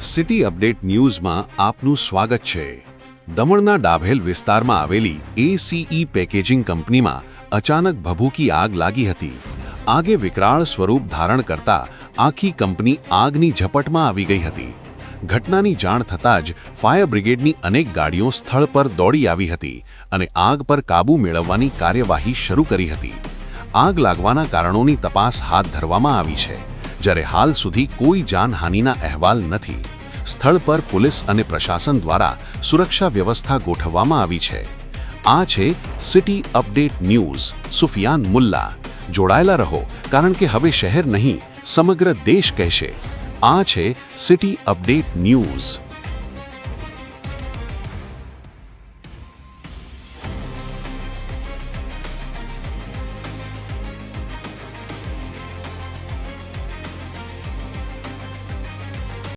City update ન્યૂઝમાં આપનું સ્વાગત છે। દમણના ડાભેલ વિસ્તારમાં આવેલી ACE પેકેજિંગ કંપનીમાં અચાનક ભભૂકી આગ લાગી હતી। આગે વિકરાળ સ્વરૂપ ધારણ કરતા આખી કંપની આગની ઝપટમાં આવી ગઈ હતી। ઘટનાની જાણ થતાં જ ફાયર બ્રિગેડની અનેક ગાડીઓ સ્થળ પર દોડી આવી હતી અને આગ પર કાબૂ મેળવવાની કાર્યવાહી શરૂ કરી હતી। આગ લાગવાના કારણોની તપાસ હાથ ધરવામાં આવી છે, જ્યારે હાલ સુધી કોઈ જાનહાનિના અહેવાલ નથી। સ્થળ પર પોલીસ અને પ્રશાસન દ્વારા સુરક્ષા વ્યવસ્થા ગોઠવવામાં આવી છે। આ છે city update news. Sufiyan Mulla જોડાયેલા રહો, કારણ કે હવે શહેર નહીં સમગ્ર દેશ કહેશે। આ છે સિટી અપડેટ ન્યૂઝ।